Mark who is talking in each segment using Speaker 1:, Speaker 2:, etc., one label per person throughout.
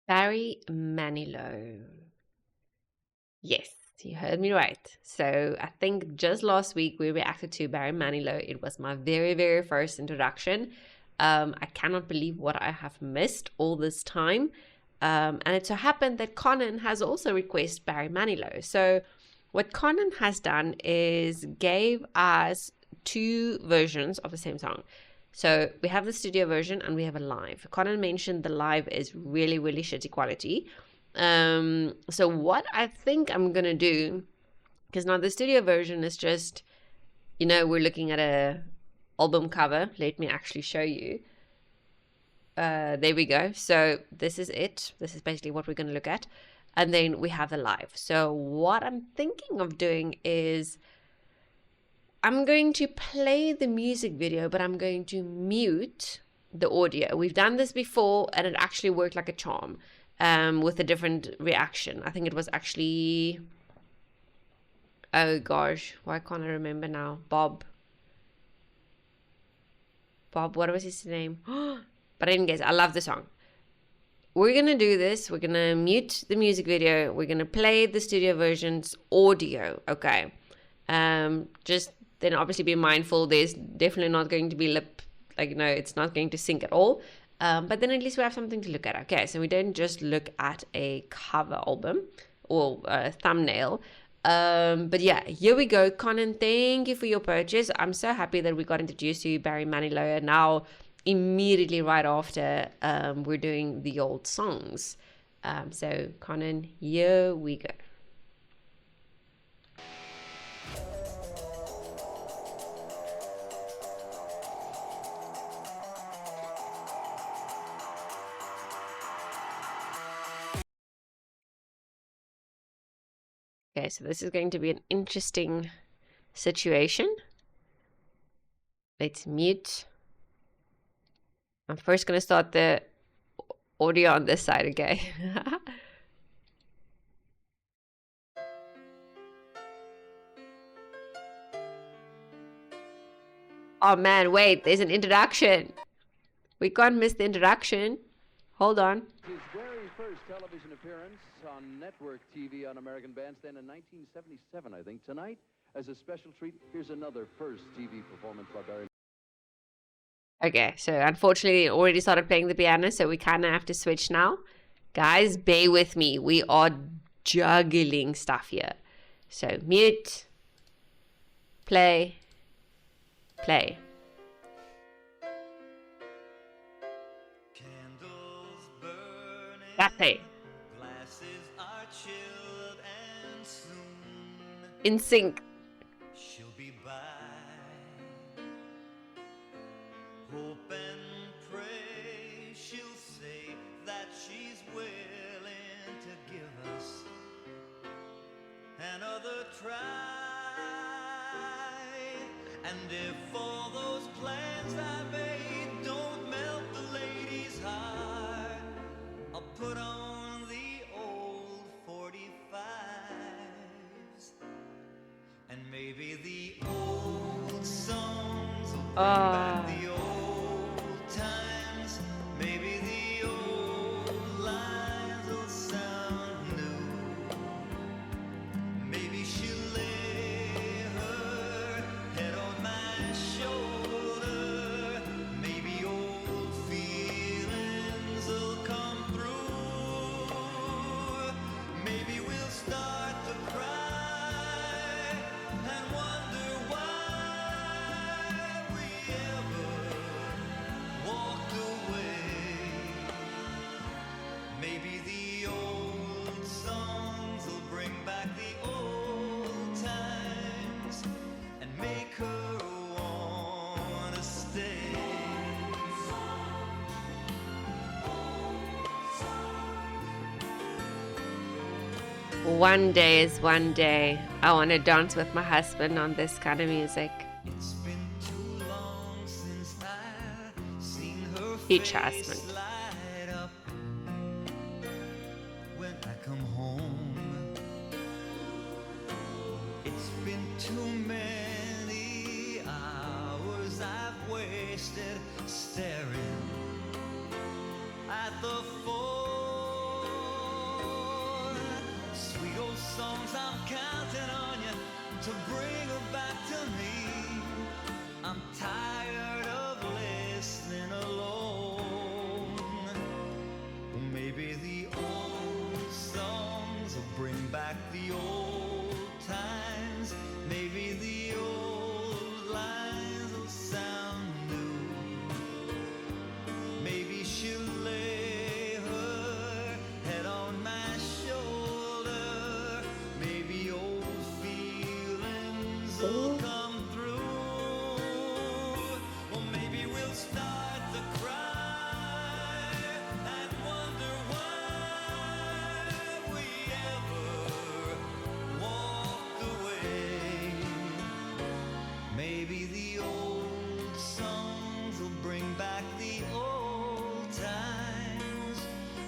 Speaker 1: Barry Manilow. Yes, you heard me right. So I think just last week we reacted to Barry Manilow. It was my very, very first introduction. I cannot believe what I have missed all this time. And it so happened that Konnon has also requested Barry Manilow. So what Konnon has done is gave us two versions of the same song. So we have the studio version and we have a live. Konnon mentioned the live is really, really shitty quality. So what I think I'm gonna do, because now the studio version is just, we're looking at a album cover. Let me actually show you. There we go. So this is it. This is basically what we're gonna look at. And then we have the live. So what I'm thinking of doing is I'm going to play the music video, but I'm going to mute the audio. We've done this before and it actually worked like a charm. With a different reaction. I think it was actually, oh gosh, why can't I remember now? Bob, what was his name? But in any case, I love the song. We're gonna do this. We're gonna mute the music video. We're gonna play the studio version's audio. Okay. Just then obviously be mindful. There's definitely not going to be it's not going to sync at all. But then at least we have something to look at. Okay, so we don't just look at a cover album or a thumbnail. But yeah, here we go. Konnon, thank you for your purchase. I'm so happy that we got introduced to Barry Manilow. And now, immediately right after, we're doing the old songs. So Konnon, here we go. Okay, so this is going to be an interesting situation. Let's mute. I'm first going to start the audio on this side, okay? Oh man, wait, there's an introduction. We can't miss the introduction. Hold on.
Speaker 2: His very first television appearance on network TV on American Bandstand in 1977, I think. Tonight, as a special treat, here's another first TV performance by Barry.
Speaker 1: Okay, so unfortunately, it already started playing the piano, so we kind of have to switch now. Guys, bear with me. We are juggling stuff here. So mute, play, play.
Speaker 3: Candles burning,
Speaker 1: Yapping.
Speaker 3: glasses are chilled, and soon
Speaker 1: In sync.
Speaker 3: she'll be by. Hope and pray she'll say that she's willing to give us another try. And if all those plans I made don't melt the lady's heart, I'll put on the old 45s, and maybe the old songs will bring back the old times. Maybe the old lines will sound new. Maybe she'll lay her head on my shoulder. Maybe old feelings will come through. Maybe we'll start to cry and wonder why we ever walked away. Maybe the old songs will bring back the old times and make her wanna stay.
Speaker 1: One day is one day. I want to dance with my husband on this kind of music.
Speaker 3: It's been too long since I've seen her
Speaker 1: Future
Speaker 3: face
Speaker 1: husband.
Speaker 3: light up when I come home. It's been too many hours I've wasted staring at the phone. to bring her back to me. I'm tired of listening alone. Maybe the old songs will bring back the old times. Maybe the old lines will sound new. Maybe she'll lay her head on my shoulder. Maybe old feelings will come through. Or maybe we'll start to cry and wonder why we ever walked away. Maybe the old songs will bring back the old times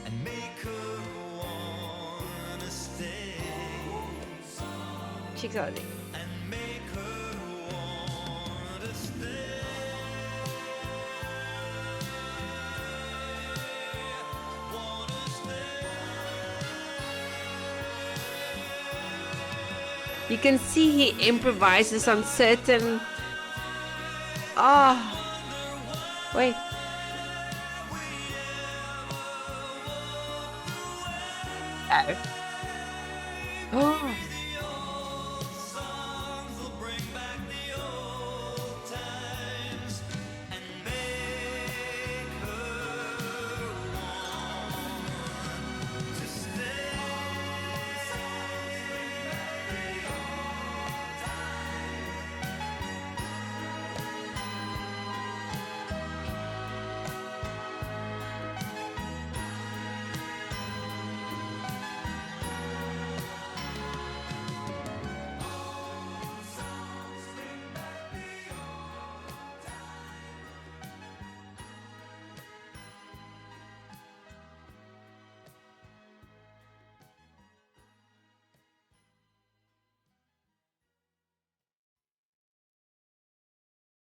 Speaker 3: and make her wanna stay.
Speaker 1: Chicksaudi.
Speaker 3: And make her wanna stay. Wanna stay.
Speaker 1: You can see he improvises on certain. Oh, wait. Oh. Oh.
Speaker 3: Songs will bring back the old times and make her want to stay.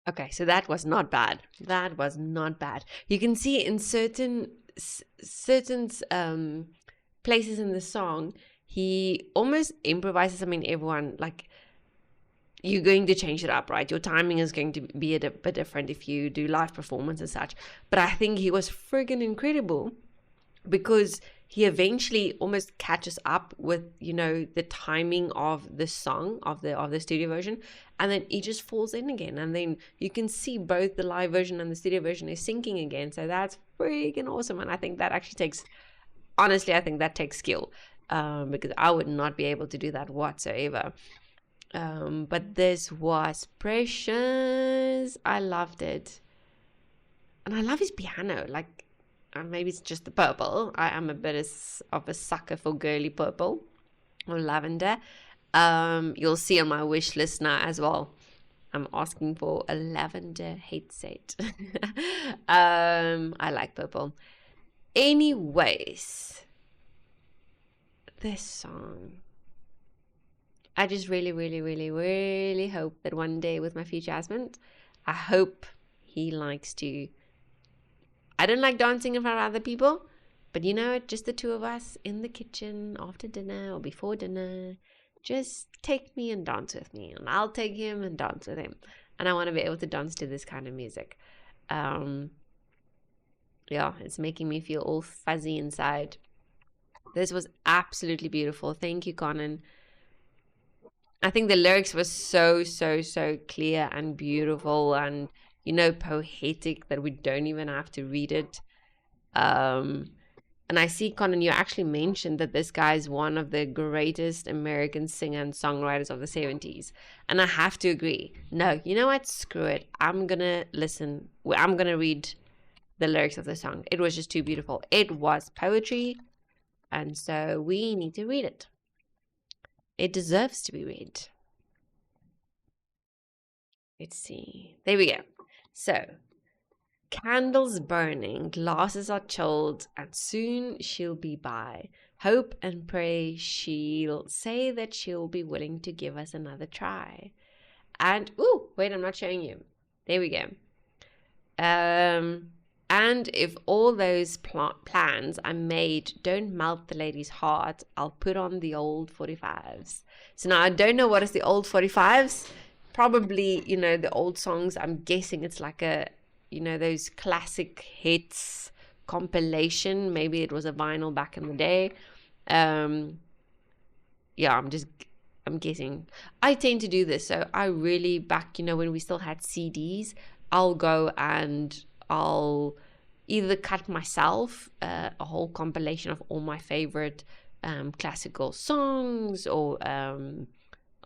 Speaker 1: Okay, so that was not bad. That was not bad. You can see in certain places in the song, he almost improvises. I mean, everyone, like, you're going to change it up, right? Your timing is going to be a bit different if you do live performance and such. But I think he was friggin' incredible because he eventually almost catches up with, you know, the timing of the song of the studio version, and then he just falls in again, and then you can see both the live version and the studio version is syncing again. So that's freaking awesome, and I think that actually takes, honestly, I think that takes skill, because I would not be able to do that whatsoever. But this was precious. I loved it, and I love his piano. Like, maybe it's just the purple. I am a bit of a sucker for girly purple or lavender. You'll see on my wish list now as well. I'm asking for a lavender headset. I like purple. Anyways, this song. I just really, really, really, really hope that one day with my future husband, I hope he likes to. I don't like dancing in front of other people, but you know, just the two of us in the kitchen after dinner or before dinner, just take me and dance with me, and I'll take him and dance with him. And I want to be able to dance to this kind of music. Yeah, it's making me feel all fuzzy inside. This was absolutely beautiful. Thank you, Konnon. I think the lyrics were so, so, so clear and beautiful and, you know, poetic that we don't even have to read it. And I see, Konnon, you actually mentioned that this guy is one of the greatest American singer and songwriters of the 70s. And I have to agree. No, you know what? Screw it. I'm going to listen. I'm going to read the lyrics of the song. It was just too beautiful. It was poetry. And so we need to read it. It deserves to be read. Let's see. There we go. So, candles burning, glasses are chilled, and soon she'll be by. Hope and pray she'll say that she'll be willing to give us another try. And, wait, I'm not showing you. There we go. And And if all those plans I made don't melt the lady's heart, I'll put on the old 45s. So now I don't know what is the old 45s. Probably, the old songs. I'm guessing it's like a, those classic hits compilation. Maybe it was a vinyl back in the day. Yeah, I'm guessing. I tend to do this. So I really, back, when we still had CDs, I'll go and I'll either cut myself a whole compilation of all my favorite classical songs or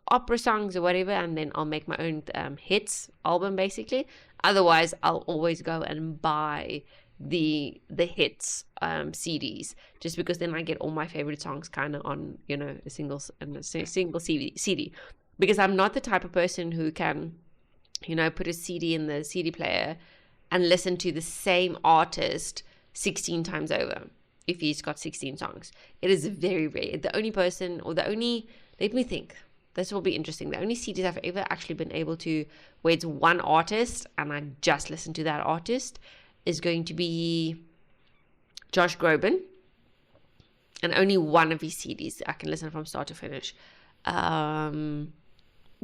Speaker 1: opera songs or whatever, and then I'll make my own hits album basically. Otherwise, I'll always go and buy the hits CDs, just because then I get all my favorite songs kind of on a single CD. Because I'm not the type of person who can put a CD in the CD player and listen to the same artist 16 times over if he's got 16 songs. It is very rare. The only person, or the only, let me think, this will be interesting. The only CDs I've ever actually been able to, where it's one artist and I just listen to that artist, is going to be Josh Groban. And only one of his CDs I can listen from start to finish.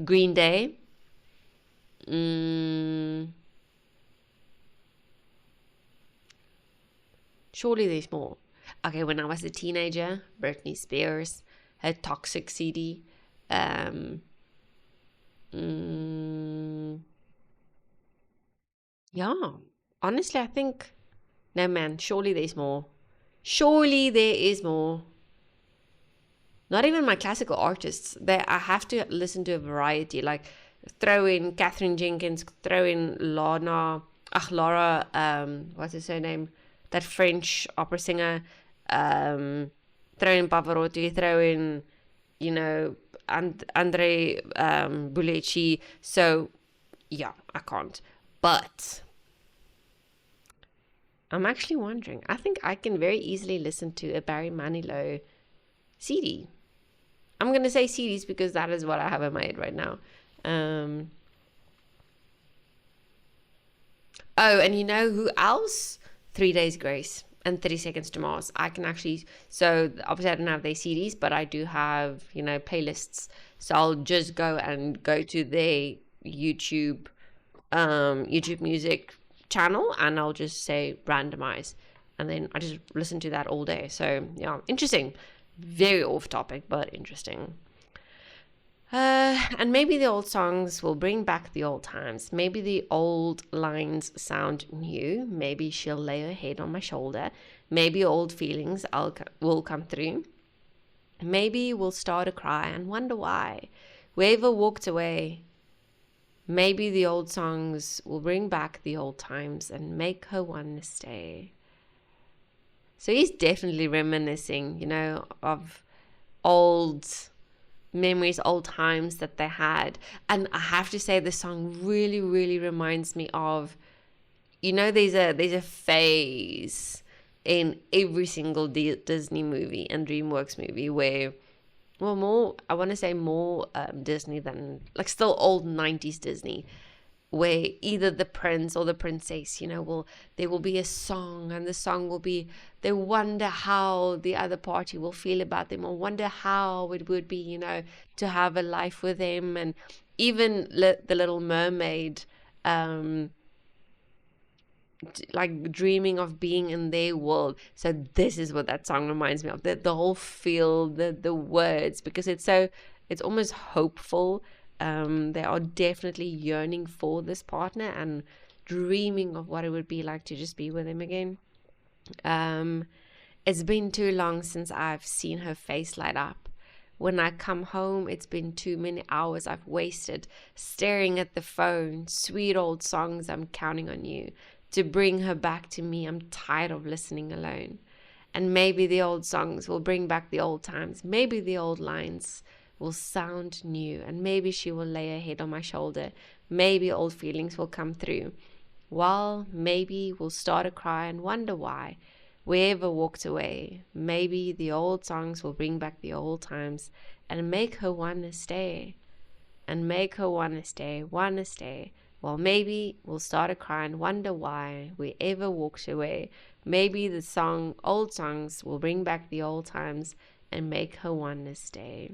Speaker 1: Green Day. Surely there's more. Okay, when I was a teenager, Britney Spears, her Toxic CD. Yeah, honestly, I think, no man, surely there's more. Surely there is more. Not even my classical artists. I have to listen to a variety. Like, throw in Catherine Jenkins, throw in Laura, what's his surname? That French opera singer. Throw in Pavarotti, throw in, Andre Bulecci. So, yeah, I can't. But I'm actually wondering, I think I can very easily listen to a Barry Manilow CD. I'm going to say CDs because that is what I have in my head right now. Oh, and you know who else? 3 Days Grace and 30 Seconds to Mars. I can actually, so obviously I don't have their CDs, but I do have, playlists. So I'll just go to their YouTube music channel, and I'll just say randomize, and then I just listen to that all day. So yeah, interesting. Very off topic, but interesting. And maybe the old songs will bring back the old times. Maybe the old lines sound new. Maybe she'll lay her head on my shoulder. Maybe old feelings will come through. Maybe we'll start to cry and wonder why. Whoever walked away. Maybe the old songs will bring back the old times and make her want to stay. So he's definitely reminiscing, of old memories, old times that they had. And I have to say, the song really, really reminds me of, there's a phase in every single Disney movie and DreamWorks movie where, well, more, I want to say more Disney than, like, still old 90s Disney, where either the prince or the princess, there will be a song, and the song will be, they wonder how the other party will feel about them, or wonder how it would be, to have a life with them. And even the Little Mermaid, like dreaming of being in their world. So this is what that song reminds me of, the whole feel, the words, because it's almost hopeful. They are definitely yearning for this partner and dreaming of what it would be like to just be with him again. It's been too long since I've seen her face light up. When I come home, it's been too many hours I've wasted staring at the phone. Sweet old songs, I'm counting on you to bring her back to me. I'm tired of listening alone. And maybe the old songs will bring back the old times. Maybe the old lines will sound new, and maybe she will lay her head on my shoulder. Maybe old feelings will come through. Well, maybe we'll start to cry and wonder why. Wherever walked away, maybe the old songs will bring back the old times and make her want to stay. And make her want to stay, Well, maybe we'll start to cry and wonder why we ever walked away. Maybe the old songs will bring back the old times and make her wanna stay.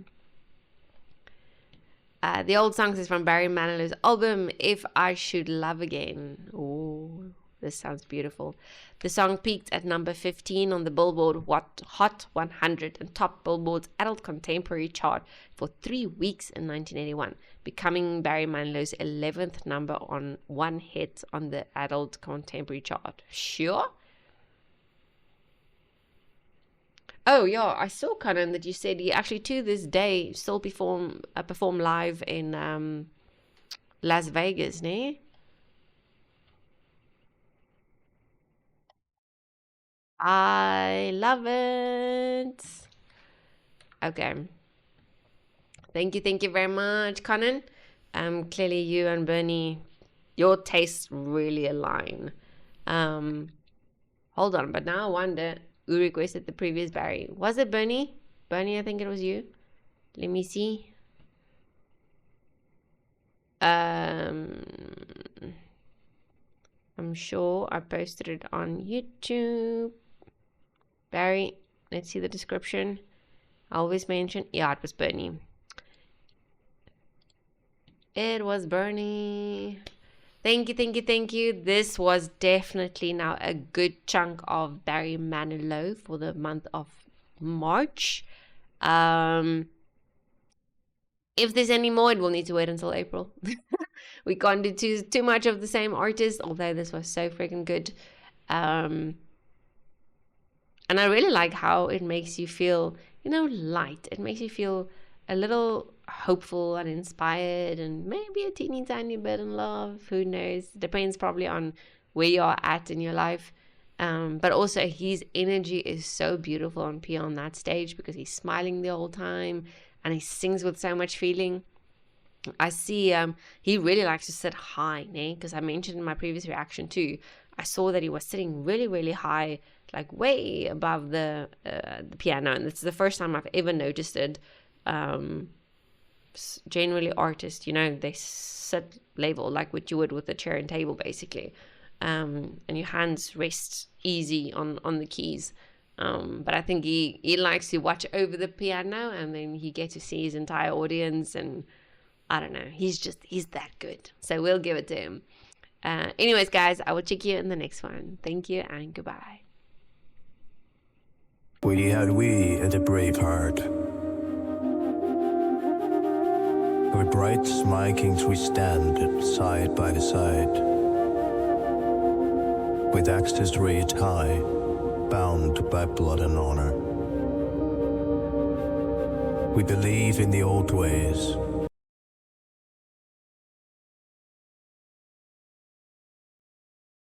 Speaker 1: The old songs is from Barry Manilow's album If I Should Love Again. Oh, this sounds beautiful. The song peaked at number 15 on the Billboard Hot 100 and topped Billboard's adult contemporary chart for 3 weeks in 1981, becoming Barry Manilow's 11th number one hit on the adult contemporary chart. Sure? Oh yeah, I saw Konnon that you said he actually to this day still perform live in Las Vegas, ne? I love it. Okay. Thank you very much, Konnon. Clearly you and Bernie, your tastes really align. Hold on, but now I wonder who requested the previous Barry. Was it Bernie? Bernie, I think it was you. Let me see. I'm sure I posted it on YouTube. Barry, let's see the description. I always mention, yeah, it was Bernie. It was Bernie. Thank you. This was definitely now a good chunk of Barry Manilow for the month of March. If there's any more, it will need to wait until April. We can't do too much of the same artist, although this was so freaking good. And I really like how it makes you feel, light. It makes you feel a little hopeful and inspired and maybe a teeny tiny bit in love. Who knows? Depends probably on where you are at in your life. But also his energy is so beautiful on that stage because he's smiling the whole time and he sings with so much feeling. I see he really likes to sit high, because I mentioned in my previous reaction too, I saw that he was sitting really, really high, like way above the piano, and it's the first time I've ever noticed it. Generally artists, they sit level like what you would with a chair and table basically, and your hands rest easy on the keys. But I think he likes to watch over the piano, and then he gets to see his entire audience, and I don't know, he's that good, so we'll give it to him. Anyways guys, I will check you in the next one. Thank you and goodbye.
Speaker 4: We had at the Braveheart. With bright Vikings we stand side by the side, with axes raised high, bound by blood and honor. We believe in the old ways,